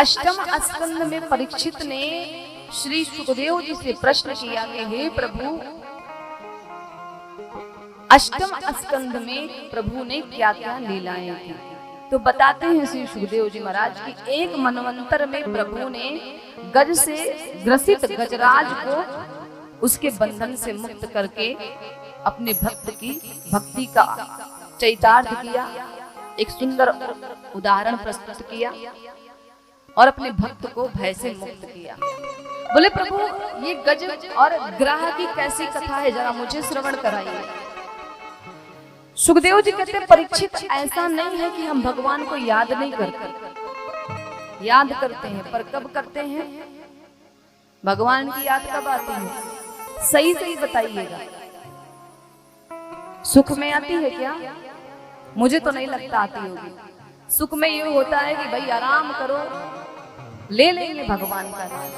अष्टम स्कंद में परीक्षित ने श्री सुखदेव जी से प्रश्न किया कि हे प्रभु, अष्टम स्कंद में प्रभु ने क्या क्या लीलाएं की। तो बताते हैं श्री सुखदेव जी महाराज की एक मनवंतर में प्रभु ने गज से ग्रसित गजराज को उसके बंधन से मुक्त करके अपने भक्त की भक्ति का चरितार्थ किया, एक सुंदर उदाहरण प्रस्तुत किया और अपने भक्त को भय से मुक्त किया। बोले प्रभु, ये गज और ग्राह की कैसी कथा है, जरा मुझे श्रवण कराइए। सुखदेव जी कहते हैं, परीक्षित, ऐसा नहीं है कि हम भगवान को याद नहीं करते, याद करते हैं, पर कब करते हैं? भगवान की याद कब आती है? सही सही बताइएगा। सुख में आती है क्या? मुझे तो नहीं लगता आती होगी। सुख में ये होता है कि भाई आराम करो, ले लेंगे भगवान का नाम,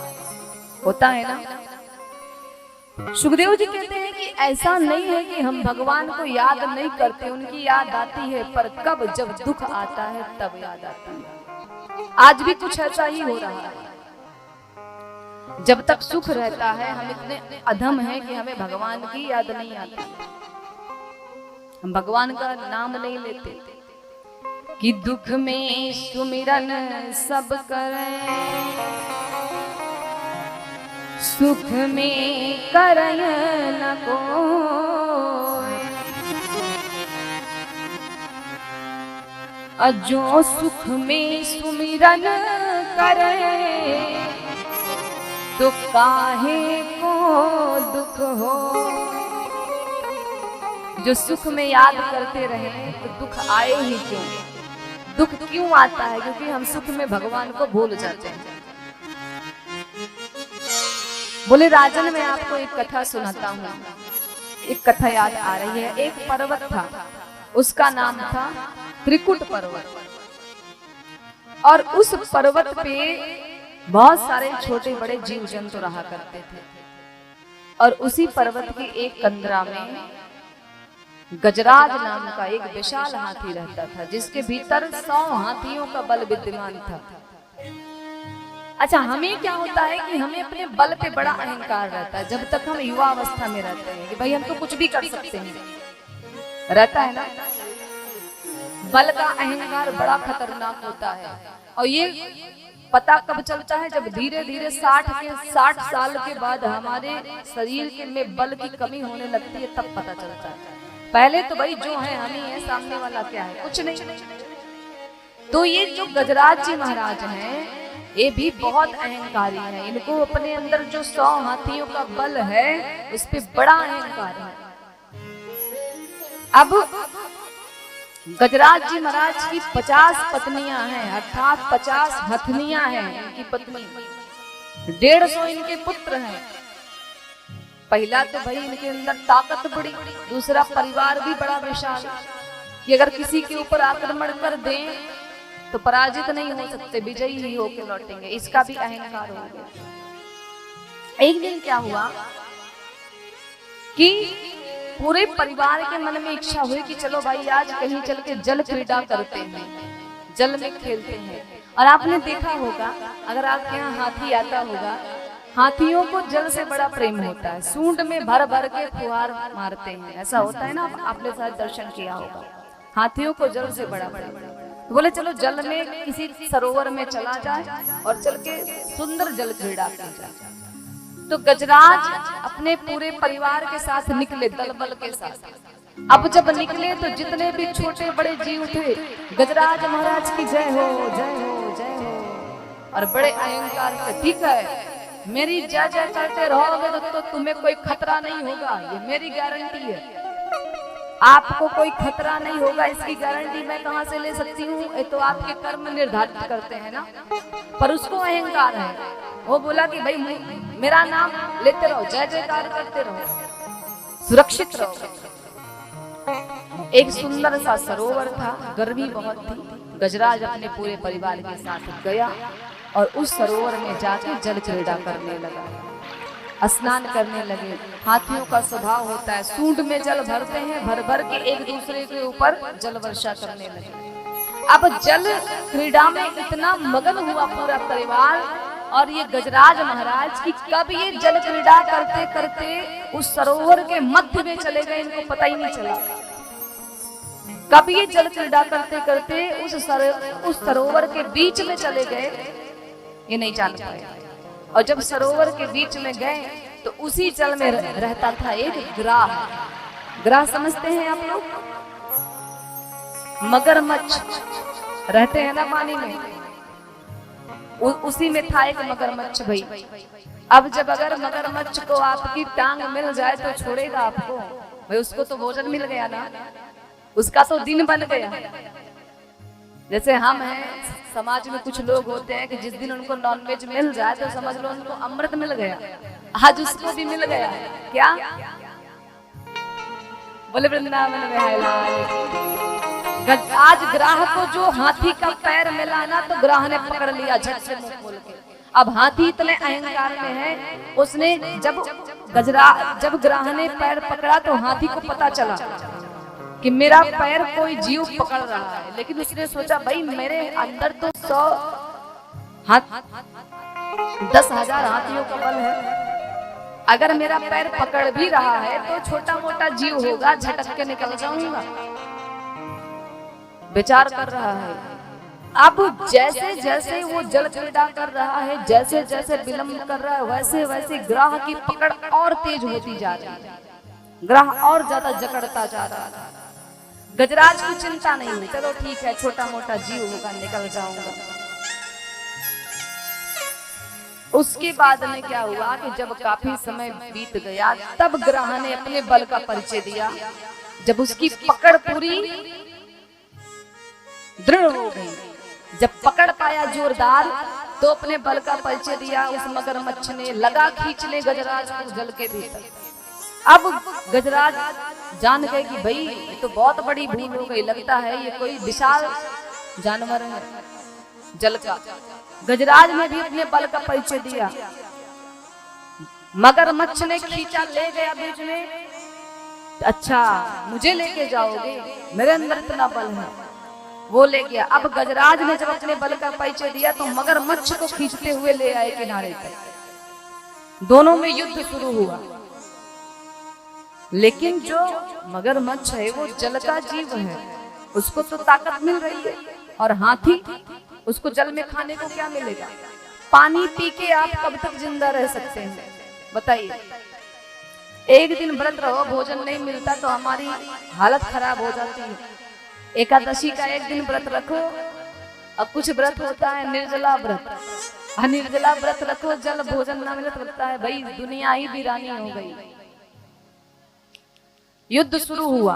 होता है ना। सुखदेव जी कहते हैं कि ऐसा नहीं है कि हम भगवान को याद नहीं करते, उनकी याद आती है, पर कब? जब दुख आता है तब याद आता है। आज भी कुछ ऐसा ही हो रहा है। जब तक सुख रहता है हम इतने अधम हैं कि हमें भगवान की याद नहीं आती, हम भगवान का नाम नहीं लेते। कि दुख में सुमिरन सब करें, सुख में करें न कोई, जो सुख में सुमिरन करे तो काहे को दुख हो। जो सुख में याद करते रहे तो दुख आए ही क्यों? दुख क्यों आता है? क्योंकि हम सुख में भगवान को भूल जाते हैं। बोले राजन, मैं आपको एक कथा सुनाता हूँ। एक कथा याद आ रही है। एक पर्वत था, उसका नाम था त्रिकुट पर्वत, और उस पर्वत पे बहुत सारे छोटे बड़े जीव जंतु रहा करते थे। और उसी पर्वत की एक कंदरा में गजराज नाम का एक विशाल हाथी रहता था, जिसके भीतर 100 हाथियों का बल विद्यमान था। अच्छा, हमें क्या होता है कि हमें अपने बल पे बड़ा अहंकार रहता है। जब तक हम युवा अवस्था में रहते हैं कि भाई हम तो कुछ भी कर सकते हैं, रहता है ना। बल का अहंकार बड़ा खतरनाक होता है। और ये पता कब चलता है? जब धीरे धीरे 60 साल के बाद हमारे शरीर के में बल की कमी होने लगती है, तब पता चलता है। पहले तो भाई जो है हम ही है, सामने वाला क्या है? कुछ नहीं। तो ये जो गजराज जी महाराज हैं, ये भी बहुत अहंकारी हैं। इनको अपने अंदर जो 100 हाथियों का बल है, उस पे बड़ा अहंकार है। अब गजराज जी महाराज की 50 पत्नियां हैं, अर्थात 50 हथनियां हैं इनकी पत्नी, 150 इनके पुत्र हैं। पहला तो भाई इनके अंदर ताकत बड़ी, दूसरा परिवार भी बड़ा विशाल कि अगर किसी के ऊपर आक्रमण कर दें तो पराजित नहीं हो सकते, विजयी ही होकर लौटेंगे। इसका भी अहंकार हो गया। एक दिन क्या हुआ कि पूरे परिवार के मन में इच्छा हुई कि चलो भाई आज कहीं चल के जल क्रीड़ा करते हैं, जल में खेलते हैं। और आपने देखा होगा, अगर आपके यहाँ हाथी आता होगा, हाथियों को जल से बड़ा प्रेम होता है, सूंड में भर भर के फुहार मारते हैं, ऐसा होता है ना। आपने शायद दर्शन किया होगा, हाथियों को जल से बड़ा प्रेम। तो बोले चलो जल में किसी सरोवर में चला जाए और चल के सुंदर जल क्रीड़ा की जाए। तो गजराज अपने पूरे परिवार के साथ निकले, दल बल के साथ। अब जब निकले तो जितने भी छोटे बड़े जीव थे, गजराज महाराज की जय हो जय हो जय हो, और बड़े अहंकार से, ठीक है मेरी जय जय करते रहोगे तो तुम्हें कोई खतरा नहीं होगा, ये मेरी गारंटी है। आपको कोई खतरा नहीं होगा, इसकी गारंटी मैं कहां से ले सकती हूँ? ये तो आपके कर्म निर्धारित करते हैं ना। पर उसको अहंकार है, वो बोला कि भाई मेरा नाम लेते रहो, जय जयकार करते रहो, सुरक्षित रहो। एक सुंदर सा सरोवर था, गर्मी बहुत थी। गजराज अपने पूरे परिवार के साथ गया और उस सरोवर में जाके जल क्रीड़ा करने लगा, स्नान करने लगे। हाथियों का स्वभाव होता है, सूंड में जल भरते हैं, भर भर के एक दूसरे के ऊपर जल वर्षा करने लगे। अब जल क्रीड़ा में इतना मगन हुआ पूरा परिवार और ये गजराज महाराज की कब ये जल क्रीड़ा करते करते उस सरोवर के मध्य में चले गए, इनको पता ही नहीं चला। कब ये जल क्रीड़ा करते करते उस सरोवर के बीच में चले गए, ये नहीं जान पाए। और जब सरोवर के बीच में गए तो उसी जल में रहता था एक ग्राह। ग्राह समझते हैं आप लोग? मगरमच्छ रहते हैं ना पानी में, उसी में था एक मगरमच्छ भाई। अब जब अगर मगरमच्छ को आपकी टांग मिल जाए तो छोड़ेगा आपको भाई? उसको तो भोजन मिल गया ना, उसका तो दिन बन गया। जैसे हम हैं, समाज में कुछ लोग होते हैं कि जिस दिन उनको नॉनवेज मिल जाए तो समझ लो उनको अमृत मिल गया। आज उसको भी मिल गया। क्या बोले? वृंदावन में आज ग्राह को जो हाथी का पैर मिला ना तो ग्राह ने पकड़ लिया झट से मुंह खोल के। अब हाथी इतने अहंकार में है, उसने जब ग्राह ने पैर पकड़ा तो हाथी को पता चला कि मेरा पैर कोई जीव पकड़ रहा है। लेकिन उसने सोचा भाई मेरे अंदर तो 10,000 हाथियों का बल है, अगर मेरा पैर पकड़ भी रहा है तो छोटा मोटा जीव होगा, झटक के निकल जाऊंगा। विचार कर रहा है। अब जैसे जैसे वो जल क्रीड़ा कर रहा है, जैसे जैसे विलंब कर रहा है, वैसे वैसे ग्राह की पकड़ और तेज होती जा रही है, ग्राह और ज्यादा जकड़ता जा रहा है। गजराज की चिंता नहीं हुई, चलो ठीक है छोटा मोटा जीव होगा, निकल जाऊंगा। उसके बाद में क्या हुआ कि जब काफी समय बीत गया तब ग्राह ने अपने बल का परिचय दिया। जब उसकी पकड़ पूरी दृढ़ हो गई, जब पकड़ पाया जोरदार, तो अपने बल का परिचय दिया। उस मगरमच्छ ने लगा खींचने गजराज को जल के भीतर। अब गजराज जान गए कि भाई ये तो बहुत बड़ी भूल हो गई, लगता है ये कोई विशाल जानवर है जल का। गजराज ने भी अपने बल का परिचय दिया। मगरमच्छ ने खींचा, ले गया बीच में। अच्छा मुझे लेके जाओगे, मेरे अंदर इतना बल है, वो ले गया। अब गजराज ने जब अपने बल का परिचय दिया तो मगरमच्छ को खींचते हुए ले आए किनारे पर। दोनों में युद्ध शुरू हुआ। लेकिन जो मगरमच्छ है वो जल का जीव है, उसको तो ताकत मिल रही है, और हाथी उसको जल में खाने को क्या मिलेगा? पानी पी के आप कब तक जिंदा रह सकते हैं बताइए? एक दिन व्रत रहो, भोजन नहीं मिलता तो हमारी हालत खराब हो जाती है। एकादशी का एक दिन व्रत रखो, अब कुछ व्रत होता है निर्जला व्रत, निर्जला व्रत रखो, जल भोजन ना मिले तो लगता है भाई दुनिया ही वीरानी हो गई। युद्ध शुरू हुआ।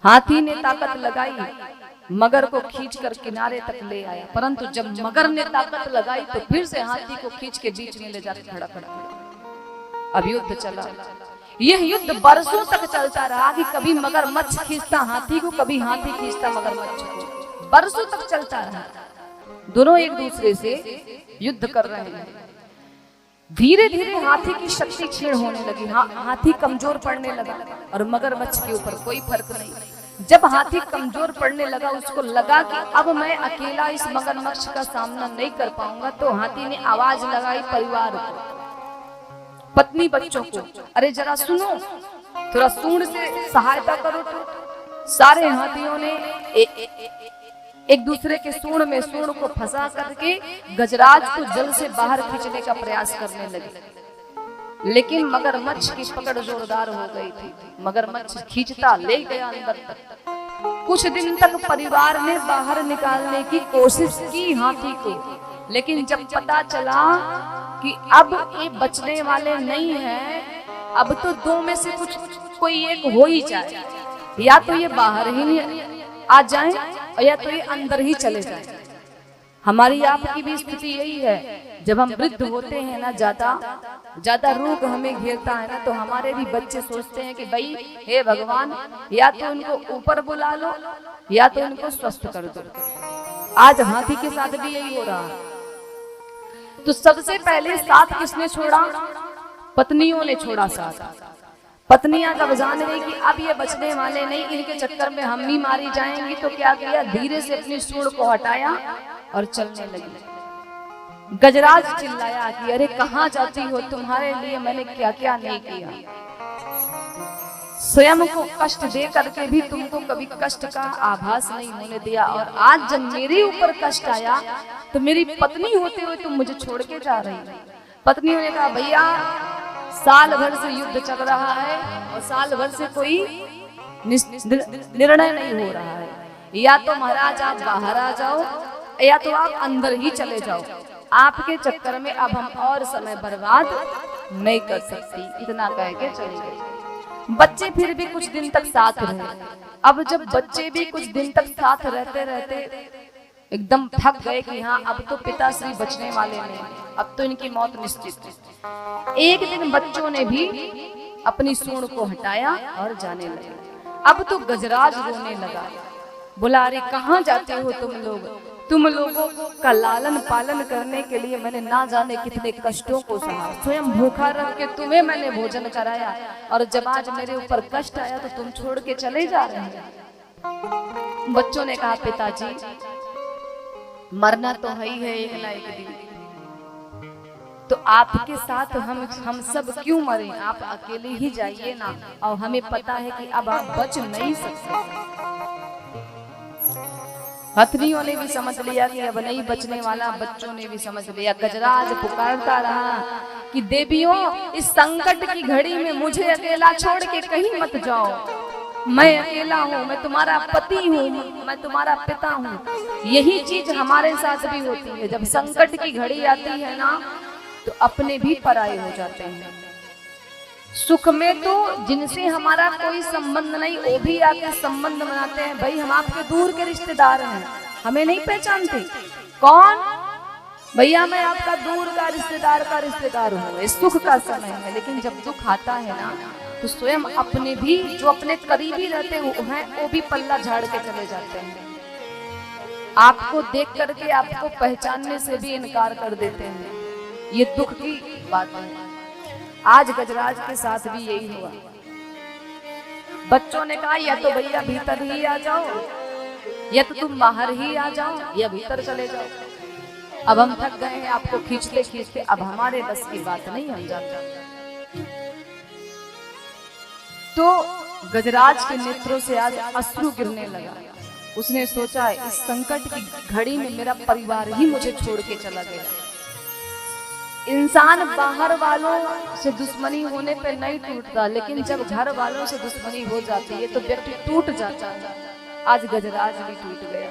हाथी ने ताकत लगाई, मगर को खींचकर किनारे तक ले आया, परंतु जब मगर ने ताकत लगाई तो फिर से हाथी को खींच के बीच में ले जाकर खड़ा कर दिया। अब युद्ध चला। यह युद्ध बरसों तक चलता रहा कि कभी मगरमच्छ खींचता हाथी को, कभी हाथी खींचता मगरमच्छ को। बरसों तक चलता रहा। दोनों एक दूसरे से युद्ध कर रहे हैं। धीरे धीरे हाथी की शक्ति क्षीण होने लगी। हाथी कमजोर पड़ने लगा और मगरमच्छ के ऊपर कोई फर्क नहीं। जब हाथी कमजोर पड़ने लगा, उसको लगा कि अब मैं अकेला इस मगरमच्छ का सामना नहीं कर पाऊंगा, तो हाथी ने आवाज लगाई परिवार को, पत्नी बच्चों को, अरे जरा सुनो, थोड़ा सूंड से सहायता करो। तो सारे हाथियों ने एक दूसरे के सूंड में सूंड को फंसा करके गजराज को जल से बाहर खींचने का प्रयास करने लगे। लेकिन मगरमच्छ की पकड़ जोरदार हो गई थी। मगरमच्छ खींचता ले गया अंदर तक। कुछ दिन तक परिवार ने बाहर निकालने की कोशिश की हाथी को, लेकिन जब पता चला कि अब ये बचने वाले नहीं हैं, अब तो दो में से कोई एक हो ही जाए, या तो ये बाहर ही आ जाएं और या तो ये अंदर ही चले जाएं। हमारी आपकी भी स्थिति यही है। जब हम वृद्ध होते हैं ना, ज्यादा रोग हमें घेरता है ना, तो हमारे भी बच्चे सोचते हैं कि भाई हे भगवान, या तो इनको ऊपर बुला लो या तो इनको स्वस्थ कर दो। आज हाथी के साथ भी यही हो रहा है। तो सबसे पहले साथ किसने छोड़ा? पत्नियों ने छोड़ा साथ। पत्नियां जब जान गई कि अब ये बचने वाले नहीं, इनके चक्कर में हम भी मारी जाएंगी, तो क्या किया, धीरे से अपनी सूंड को हटाया और चलने लगी। गजराज चिल्लाया कि अरे कहाँ जाती हो, तुम्हारे लिए मैंने क्या क्या नहीं किया। स्वयं को कष्ट दे करके भी तुमको कभी कष्ट का आभास नहीं होने दिया, और आज जब मेरे ऊपर कष्ट आया तो मेरी पत्नी होते हुए तुम मुझे छोड़ के जा रही हो। पत्नियों ने कहा भैया साल भर से युद्ध चल रहा है और साल भर से कोई निर्णय नहीं हो रहा है, या तो महाराज आप बाहर आ जाओ या तो आप अंदर ही चले जाओ, आपके चक्कर में अब हम और समय बर्बाद नहीं कर सकती। इतना कह के चली गई। बच्चे फिर भी कुछ दिन तक साथ रहे। अब जब बच्चे भी कुछ दिन तक साथ रहते रहते एकदम थक गए कि हाँ अब तो पिताश्री बचने वाले नहीं, अब तो इनकी मौत निश्चित है। एक दिन बच्चों ने भी अपनी सूंड को हटाया और जाने लगे। अब तो गजराज रोने लगा, बोला अरे कहाँ जाते हो तुम लोगों का लालन पालन करने के लिए मैंने ना जाने कितने कष्टों को सहा, स्वयं भूखा रख के तुम्हें मैंने भोजन कराया, और जब आज मेरे ऊपर कष्ट आया तो तुम छोड़ के चले जा रहे हैं। बच्चों ने कहा पिताजी मरना तो है ही है एक ना एक दिन, तो आपके साथ हम सब क्यों मरे, आप अकेले ही जाइए ना, और हमें पता है कि अब आप बच नहीं सकते। हथनियों ने भी समझ लिया कि अब नहीं बचने वाला, बच्चों ने भी समझ लिया। गजराज पुकारता रहा कि देवियों इस संकट की घड़ी में मुझे अकेला छोड़ के कहीं मत जाओ, मैं अकेला हूँ, मैं तुम्हारा पति हूँ, मैं तुम्हारा पिता हूँ। यही चीज हमारे साथ भी होती है, जब संकट की घड़ी आती है ना तो अपने भी पराये हो जाते हैं। सुख में तो जिनसे हमारा कोई संबंध नहीं वो भी आके संबंध बनाते हैं, भाई हम आपके दूर के रिश्तेदार हैं, हमें नहीं पहचानते, कौन भैया मैं आपका दूर का रिश्तेदार हूँ। इस सुख का समय है, लेकिन जब दुख आता है ना तो स्वयं अपने भी जो अपने करीबी रहते हैं वो भी पल्ला झाड़ के चले जाते हैं, आपको देख करके आपको पहचानने से भी इनकार कर देते हैं। ये दुख की बात है। आज गजराज के साथ भी यही हुआ। बच्चों ने कहा या तो भैया भीतर ही आ जाओ, या तो तुम बाहर ही आ जाओ, या भीतर चले जाओ, अब हम थक गए हैं आपको खींचते खींचते, अब हमारे बस की बात नहीं, हम जाते। तो गजराज के नेत्रों से आज अश्रु गिरने लगा। उसने सोचा इस संकट की घड़ी में मेरा परिवार ही मुझे छोड़ के चला गया। इंसान बाहर वालों से दुश्मनी होने पे नहीं टूटता, लेकिन जब घर वालों से दुश्मनी हो जाती है तो व्यक्ति टूट जाता है। आज गजराज भी टूट गया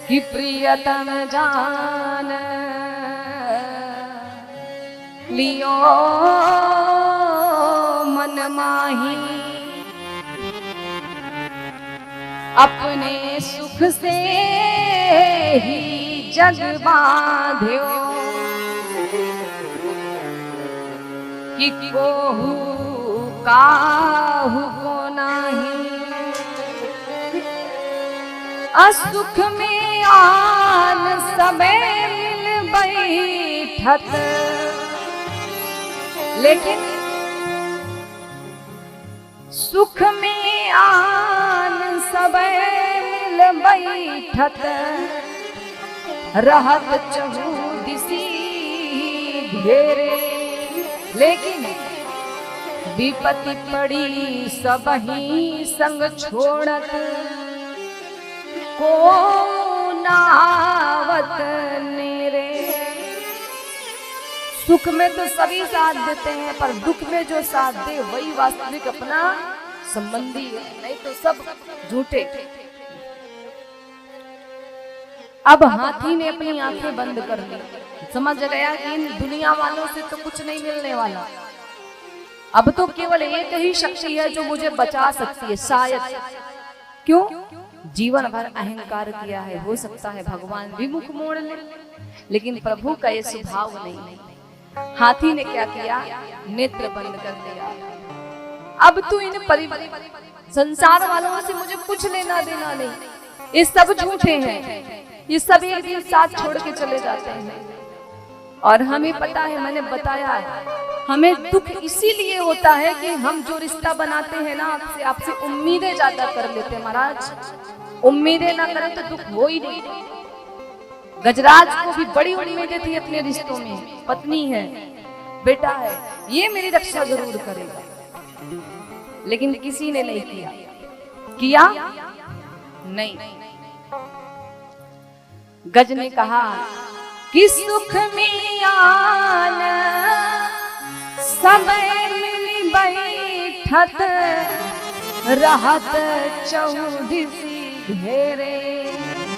कि प्रियतम जान लियो मन माही, अपने सुख से ही जग बांध्यो, कि कोहू काहू को नाही, असुख में आन सबे मिल बैठत, लेकिन सुख में आन सबे मिल बैठत, रहत चहु दिसी घेरे, लेकिन विपत्ति पड़ी सबही संग छोड़त, को नावत नेरे। सुख में तो सभी साथ देते हैं, पर दुख में जो साथ दे वही वास्तविक अपना संबंधी है, नहीं तो सब झूठे। अब हाथी ने अपनी आंखें बंद कर ली, समझ गया कि इन दुनिया वालों से तो कुछ नहीं मिलने वाला, अब तो केवल एक ही शक्ति है जो मुझे बचा सकती है शायद। क्यों? जीवन भर अहंकार किया है, हो सकता है भगवान भी मुख मोड़ ले, लेकिन प्रभु का ये स्वभाव नहीं है। हाथी ने क्या किया? नेत्र बंद कर दिया। अब तू इन संसार वालों से मुझे कुछ लेना देना नहीं, ये सब झूठे हैं, ये सब एक साथ छोड़ के चले जाते हैं। और हमें पता है, मैंने बताया हमें दुख इसीलिए होता है कि हम जो रिश्ता बनाते हैं ना आपसे उम्मीदें ज्यादा कर लेते हैं महाराज। उम्मीदें ना करें तो दुख हो ही नहीं। गजराज को भी बड़ी उम्मीदें थी अपने रिश्तों में, पत्नी है, बेटा है, ये मेरी रक्षा जरूर करेगा, लेकिन किसी ने नहीं किया नहीं। गज ने कहा कि सुख में आन समय मिली बैठत रहत चौदिसी घेरे।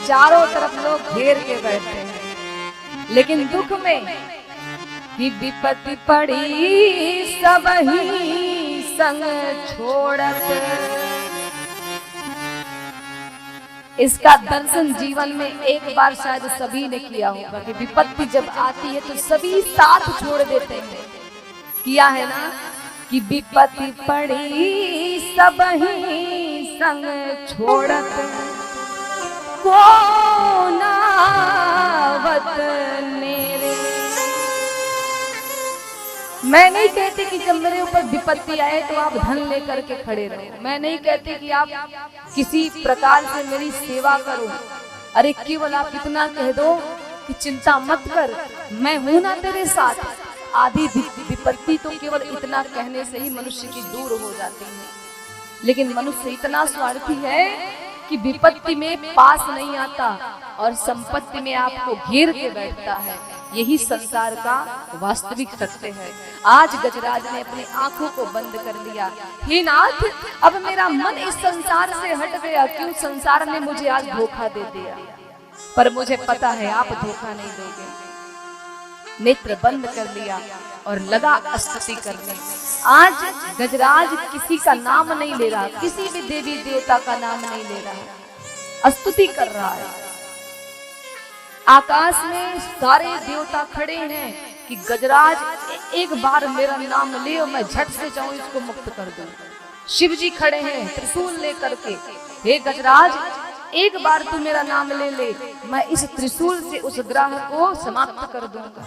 चारों तरफ लोग घेर के बैठे हैं, लेकिन दुख में कि विपत्ति पड़ी सब ही संग छोड़त। इसका दर्शन जीवन में एक बार शायद सभी ने किया होगा कि विपत्ति जब आती है तो सभी साथ छोड़ देते हैं। किया है ना कि विपत्ति पड़ी सब ही संग छोड़त को नावत नेरे। मैं नहीं कहती कि जब मेरे ऊपर विपत्ति आए तो आप धन लेकर के खड़े रहो। मैं नहीं कहती कि आप किसी प्रकार से मेरी सेवा करो। अरे केवल आप इतना कह दो कि चिंता मत कर, मैं हूं ना तेरे साथ। आधी विपत्ति तो केवल इतना कहने से ही मनुष्य की दूर हो जाती है, लेकिन मनुष्य इतना स्वार्थी है कि विपत्ति में पास नहीं आता और संपत्ति में आपको घेर के बैठता है। यही संसार का वास्तविक सत्य है। आज गजराज ने अपनी आंखों को बंद कर लिया। हे नाथ, अब मेरा मन इस संसार से हट गया। क्यों संसार ने मुझे आज धोखा दे दिया, पर मुझे पता है आप धोखा नहीं दोगे। नेत्र बंद कर लिया और लगा स्तुति करने। आज गजराज किसी का नाम नहीं ले रहा, किसी भी देवी देवता का नाम नहीं ले रहा, स्तुति कर रहा है। आकाश में सारे देवता खड़े हैं कि गजराज एक बार मेरा नाम ले और मैं झट से जाऊं इसको मुक्त कर दूं। शिव जी खड़े हैं त्रिशूल लेकर के, हे गजराज एक बार तू मेरा नाम ले ले, मैं इस त्रिशूल से उस ग्रह को समाप्त कर दूंगा।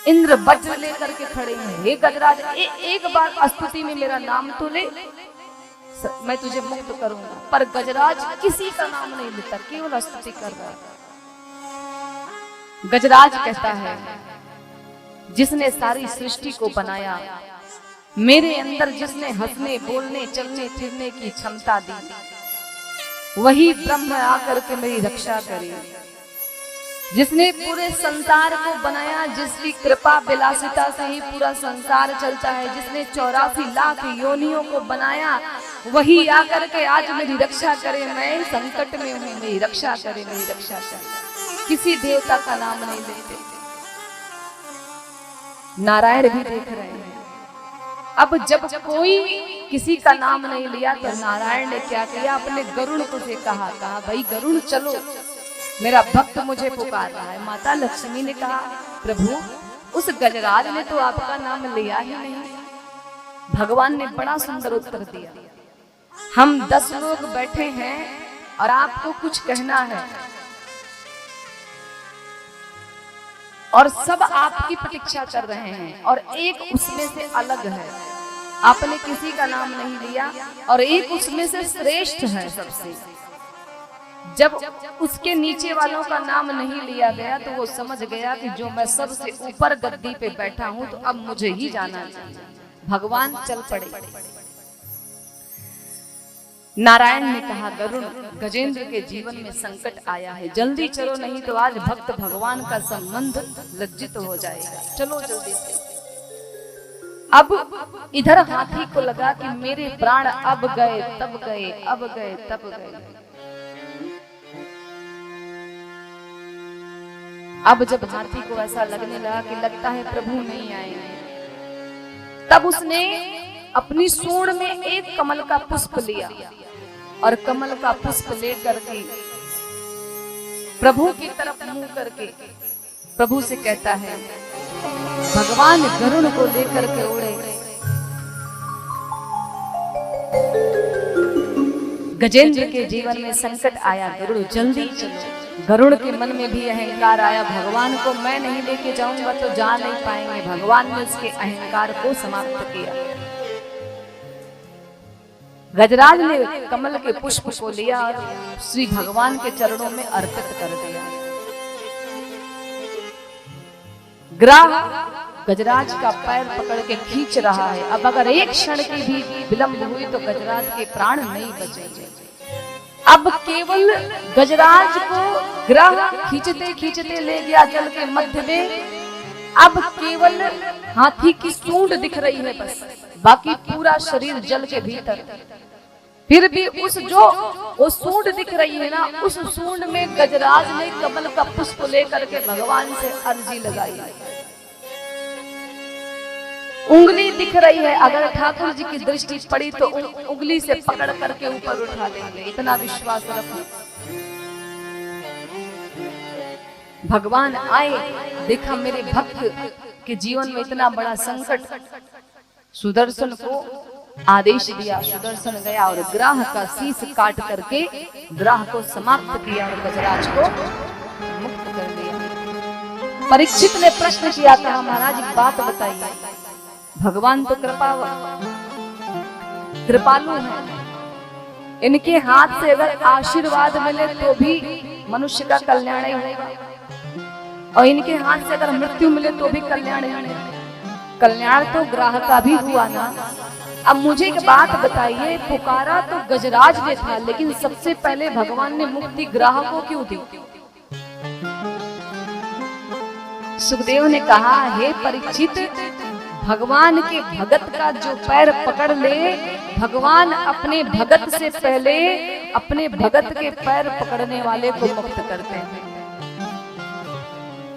इंद्र वज्र लेकर के खड़े हैं, हे गजराज एक बार स्तुति में मेरा नाम तो ले, मैं तुझे मुक्त करूंगा। पर गजराज किसी का नाम नहीं लेता, केवल स्तुति कर रहा है। गजराज कहता है, जिसने सारी सृष्टि को बनाया, मेरे अंदर जिसने हंसने बोलने चलने फिरने की क्षमता दी, वही ब्रह्म आकर के मेरी रक्षा करे। जिसने पूरे संसार को बनाया, जिसकी कृपा विलासिता से ही पूरा संसार चलता है, जिसने 84 लाख योनियों को बनाया, वही आकर के आज मेरी रक्षा करे। मैं संकट में हूँ, मेरी रक्षा करे, मेरी रक्षा करे। किसी देवता का नाम नहीं लेते। नारायण भी देख रहे हैं। अब जब कोई किसी का नाम नहीं लिया तो नारायण ने क्या किया, अपने गरुड़ को से कहा भाई गरुड़ चलो, मेरा भक्त मुझे पुकार रहा है। माता लक्ष्मी ने कहा, प्रभु उस गजराज ने तो आपका नाम लिया ही नहीं। भगवान ने बड़ा सुंदर उत्तर दिया, हम 10 लोग बैठे हैं और आपको कुछ कहना है और सब आपकी प्रतीक्षा कर रहे हैं, और एक उसमें से अलग है। आपने किसी का नाम नहीं लिया और एक उसमें से श्रेष्ठ है सबसे। जब उसके नीचे वालों का नाम नहीं लिया गया तो वो समझ गया कि जो मैं सबसे ऊपर गद्दी पे बैठा हूं तो अब मुझे ही जाना चाहिए। भगवान चल पड़े। नारायण ने कहा, गरुड़ गजेंद्र के जीवन में संकट आया है, जल्दी चलो नहीं तो आज भक्त भगवान का संबंध लज्जित हो जाएगा। चलो जल्दी से। अब इधर हाथी को लगा कि मेरे प्राण अब गए तब गए, अब गए तब गए। अब जब हाथी को ऐसा लगने लगा कि लगता है प्रभु नहीं आएंगे, तब उसने अपनी सूंड में एक कमल का पुष्प लिया और कमल का पुष्प लेकर के प्रभु की तरफ मुंह करके प्रभु से कहता है, भगवान गरुड़ को लेकर के उड़े। गजेंद्र के जीवन में संकट आया, गरुड़ जल्दी चलो। गरुड़ के मन में भी अहंकार आया, भगवान को मैं नहीं लेके जाऊंगा तो जा नहीं पाएंगे। भगवान ने उसके अहंकार को समाप्त किया। गजराज ने कमल के पुष्प को लिया और श्री भगवान के चरणों में अर्पित कर दिया। ग्राह गजराज का पैर पकड़ के खींच रहा है। अब अगर एक क्षण की भी विलंब हुई तो गजराज के प्राण नहीं बचेंगे। अब केवल गजराज को ग्राह खींचते खींचते ले गया जल के मध्य में। अब केवल हाथी की सूंड दिख रही है बस, बाकी पूरा शरीर जल के भीतर। फिर भी उस जो वो सूंड दिख रही है ना, उस सूंड में गजराज ने कमल का पुष्प लेकर के भगवान से अर्जी लगाई। उंगली दिख रही है, अगर ठाकुर जी की दृष्टि पड़ी तो उंगली से पकड़ करके ऊपर उठा देंगे, इतना विश्वास रखो। भगवान आए, देखा मेरे भक्त के जीवन में इतना बड़ा संकट, सुदर्शन को आदेश दिया। सुदर्शन गया और ग्राह का शीश काट करके ग्राह को समाप्त किया और गजराज को मुक्त कर दिया। परीक्षित ने प्रश्न किया था, महाराज एक बात बताइए, भगवान तो कृपालु है, इनके हाथ से अगर आशीर्वाद मिले तो भी मनुष्य का कल्याण ही होगा, और इनके हाथ से अगर मृत्यु मिले तो भी कल्याण ही होगा। कल्याण तो ग्राह का भी हुआ ना। अब मुझे एक बात बताइए, पुकारा तो गजराज ने था, लेकिन सबसे पहले भगवान ने मुक्ति ग्राह को क्यों दी? सुखदेव ने कहा, हे परीक्षित, भगवान के भगत का जो पैर पकड़ ले, भगवान अपने भगत से पहले अपने भगत के पैर पकड़ने वाले को मुक्त करते हैं।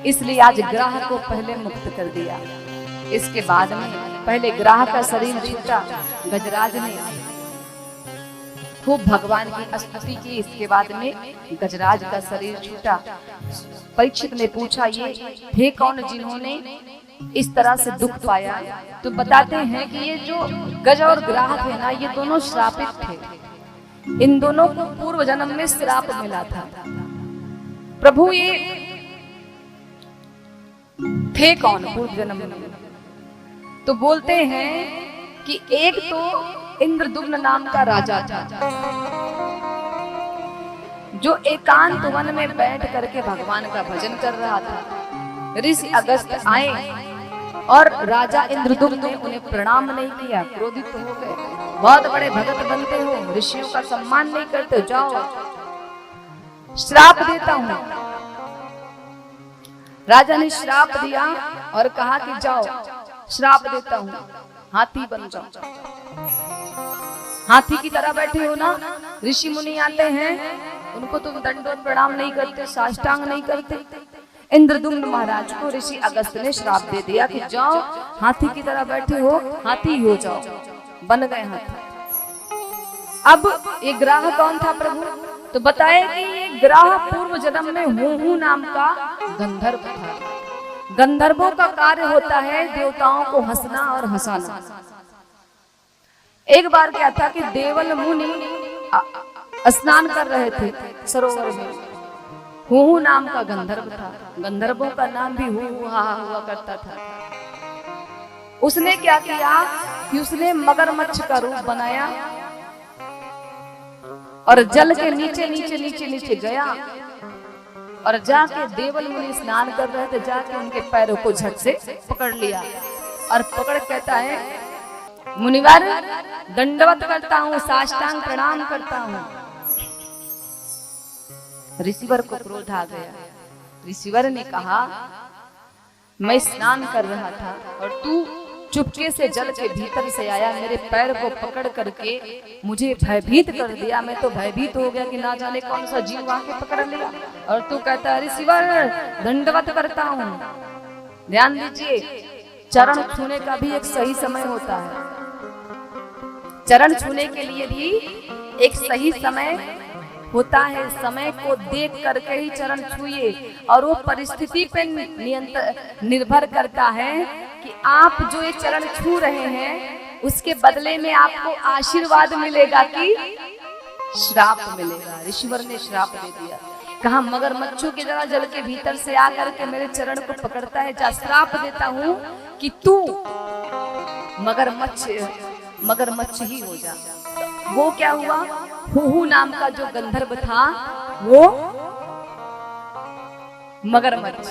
इसलिए आज ग्राह को पहले मुक्त कर दिया। इसके बाद में पहले ग्राह का शरीर छूटा, गजराज ने खूब भगवान की स्तुति की। इसके बाद में गजराज का शरीर छूटा। परीक्षित ने पूछा, ये थे कौन जिन्होंने इस तरह से दुख पाया? तो बताते हैं कि ये जो गज और ग्राह थे ना, ये दोनों श्रापित थे। इन दोनों को पूर्व जन्म में श्राप मिला था। प्रभु ये थे कौन पूर्व जन्म में? तो बोलते हैं कि एक तो इंद्रदुम्न नाम का राजा था, जो एकांत वन में बैठ करके भगवान का भजन कर रहा था। ऋषि अगस्त आए और राजा इंद्रदुम्न ने उन्हें प्रणाम नहीं किया, क्रोधित हो गए। बहुत बड़े भगत बनते हो, ऋषियों का सम्मान नहीं करते, जाओ श्राप देता हूं। राजा ने श्राप दिया और कहा कि जाओ श्राप देता हूं, हाथी बन जाओ। हाथी की तरह बैठे हो ना, ऋषि मुनि आते हैं, उनको तुम दंडवत प्रणाम नहीं करते, साष्टांग नहीं करते। इंद्रदुम्न महाराज को ऋषि अगस्त ने श्राप दे दिया कि जाओ हाथी की तरह बैठे हो, हाथी हो जाओ। बन गए हाथी। अब ये ग्राह कौन था प्रभु? तो बताए कि ये ग्राह पूर्व जन्म में हूहू नाम का गंधर्व था। गंधर्वों का कार्य होता है देवताओं को हंसना और हंसाना। एक बार क्या था कि देवल मुनि स्नान कर रहे थे सरोवर में। हूहू नाम का गंधर्व था। गंधर्वों का नाम भी हूहू हा हुआ करता था। उसने क्या किया कि उसने मगरमच्छ का रूप बनाया और जल के नीचे नीचे नीचे नीचे गया और जाके देवल मुनि स्नान कर रहे थे, जाके उनके पैरों को झट से पकड़ लिया और पकड़ कहता है, मुनिवर दंडवत करता हूँ, साष्टांग प्रणाम करता हूँ। ऋषिवर को क्रोध आ गया। ऋषिवर ने कहा, मैं स्नान कर रहा था और तू चुपके से जल के भीतर से आया, मेरे पैर को पकड़ करके मुझे भयभीत कर दिया। मैं तो भयभीत हो गया कि ना जाने कौन सा जीव आके पकड़ लिया, और तू कहता है ऋषिवर दंडवत करता हूँ। ध्यान दीजिए, चरण छूने का भी एक सही समय होता है। चरण छूने के लिए भी एक सही समय होता है। समय को देख करके ही चरण छुइए, और वो परिस्थिति पे निर्भर करता है कि आप जो ये चरण छू रहे हैं उसके बदले में आपको आशीर्वाद मिलेगा कि श्राप मिलेगा। ऋषिवर ने श्राप दे दिया। कहा मगरमच्छों की तरह जल के भीतर से आकर के मेरे चरण को पकड़ता है, जा श्राप देता हूं कि तू मगरमच्छ ही हो जा। वो क्या हुआ, हुहू नाम का जो गंधर्व था वो मगरमच्छ।